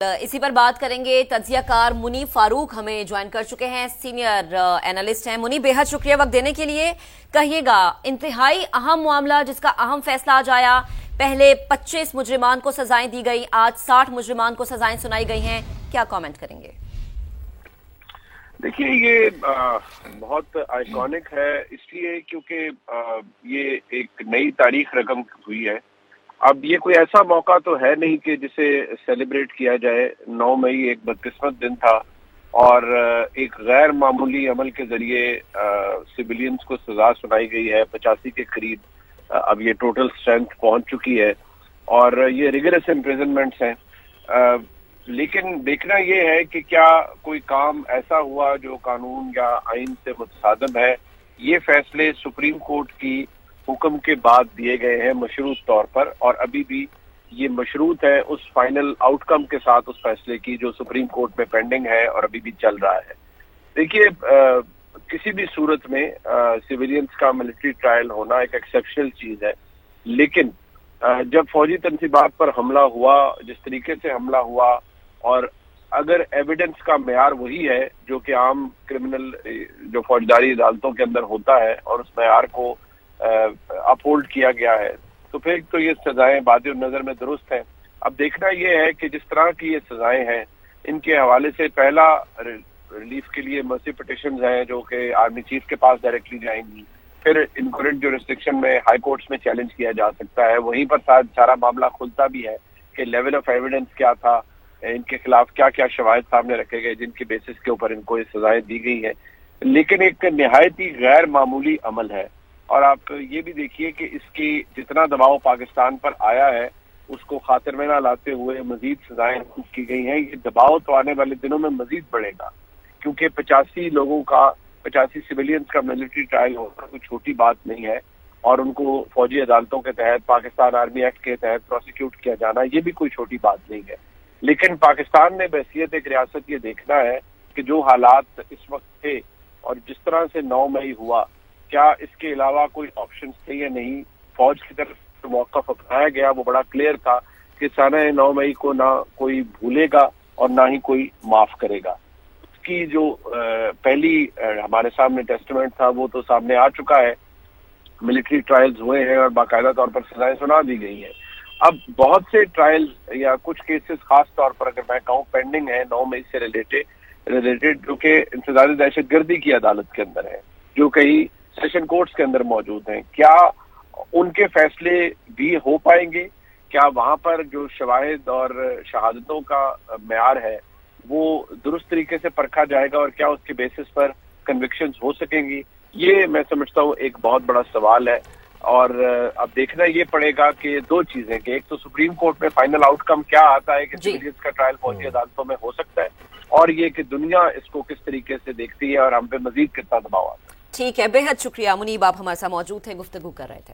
اسی پر بات کریں گے. تجزیہ کار منی فاروق ہمیں جوائن کر چکے ہیں, سینئر اینالسٹ ہیں. منی, بے حد شکریہ وقت دینے کے لیے. کہیے گا, انتہائی اہم معاملہ جس کا اہم فیصلہ آج آیا. پہلے 25 مجرمان کو سزائیں دی گئی, آج 60 مجرمان کو سزائیں سنائی گئی ہیں. کیا کامنٹ کریں گے؟ دیکھیے, یہ بہت آئیکونک ہے اس لیے کیونکہ یہ ایک نئی تاریخ رقم ہوئی ہے. اب یہ کوئی ایسا موقع تو ہے نہیں کہ جسے سیلیبریٹ کیا جائے. 9 مئی ایک بدقسمت دن تھا اور ایک غیر معمولی عمل کے ذریعے سویلینز کو سزا سنائی گئی ہے. 85 کے قریب اب یہ ٹوٹل اسٹرینتھ پہنچ چکی ہے اور یہ ریگرس امپریزنمنٹس ہیں. لیکن دیکھنا یہ ہے کہ کیا کوئی کام ایسا ہوا جو قانون یا آئین سے متصادم ہے. یہ فیصلے سپریم کورٹ کی حکم کے بعد دیے گئے ہیں مشروط طور پر, اور ابھی بھی یہ مشروط ہے اس فائنل آؤٹ کم کے ساتھ اس فیصلے کی جو سپریم کورٹ میں پینڈنگ ہے اور ابھی بھی چل رہا ہے. دیکھیے, کسی بھی صورت میں سویلینز کا ملٹری ٹرائل ہونا ایک ایکسیپشنل چیز ہے, لیکن جب فوجی تنصیبات پر حملہ ہوا, جس طریقے سے حملہ ہوا, اور اگر ایویڈنس کا معیار وہی ہے جو کہ عام کرمنل جو فوجداری عدالتوں کے اندر ہوتا ہے اور اس معیار کو اپہولڈ کیا گیا ہے, تو پھر تو یہ سزائیں بادِ نظر میں درست ہیں. اب دیکھنا یہ ہے کہ جس طرح کی یہ سزائیں ہیں, ان کے حوالے سے پہلا ریلیف کے لیے مرسی پٹیشنز ہیں جو کہ آرمی چیف کے پاس ڈائریکٹلی جائیں گی. پھر انکورنٹ جورسڈکشن میں ہائی کورٹس میں چیلنج کیا جا سکتا ہے. وہیں پر سارا معاملہ کھلتا بھی ہے کہ لیول آف ایویڈنس کیا تھا, ان کے خلاف کیا کیا شواہد سامنے رکھے گئے جن کی بیسس کے اوپر ان کو یہ سزائیں دی گئی ہیں. لیکن ایک نہایت ہی غیر معمولی عمل ہے, اور آپ یہ بھی دیکھیے کہ اس کی جتنا دباؤ پاکستان پر آیا ہے اس کو خاطر میں نہ لاتے ہوئے مزید سزائیں کی گئی ہیں. یہ دباؤ تو آنے والے دنوں میں مزید بڑھے گا, کیونکہ 85 سویلینز کا ملٹری ٹرائل ہونا کوئی چھوٹی بات نہیں ہے, اور ان کو فوجی عدالتوں کے تحت پاکستان آرمی ایکٹ کے تحت پروسیکیوٹ کیا جانا یہ بھی کوئی چھوٹی بات نہیں ہے. لیکن پاکستان نے بحیثیت ایک ریاست یہ دیکھنا ہے کہ جو حالات اس وقت تھے اور جس طرح سے 9 مئی ہوا, کیا اس کے علاوہ کوئی آپشن تھے یا نہیں. فوج کی طرف جو موقف اپنایا گیا وہ بڑا کلیئر تھا کہ سانہ 9 مئی کو نہ کوئی بھولے گا اور نہ ہی کوئی معاف کرے گا. اس کی جو پہلی ہمارے سامنے ٹیسٹمنٹ تھا وہ تو سامنے آ چکا ہے. ملٹری ٹرائلز ہوئے ہیں اور باقاعدہ طور پر سزائیں سنا دی گئی ہیں. اب بہت سے ٹرائل یا کچھ کیسز خاص طور پر اگر میں کہوں پینڈنگ ہے 9 مئی سے ریلیٹڈ جو کہ انسداد دہشت گردی کی عدالت کے اندر ہے, جو کئی سیشن کورٹس کے اندر موجود ہیں. کیا ان کے فیصلے بھی ہو پائیں گے؟ کیا وہاں پر جو شواہد اور شہادتوں کا معیار ہے وہ درست طریقے سے پرکھا جائے گا, اور کیا اس کے بیسس پر کنوکشنز ہو سکیں گی؟ یہ میں سمجھتا ہوں ایک بہت بڑا سوال ہے. اور اب دیکھنا یہ پڑے گا کہ دو چیزیں, کہ ایک تو سپریم کورٹ میں فائنل آؤٹ کم کیا آتا ہے کہ سویلینز کا ٹرائل فوجی عدالتوں میں ہو سکتا ہے, اور یہ کہ دنیا اس کو کس طریقے سے دیکھتی ہے اور ہم پہ مزید کتنا دباؤ آتا ہے. ٹھیک ہے, بے حد شکریہ. منیب آپ ہمارے ساتھ موجود تھے, گفتگو کر رہے تھے.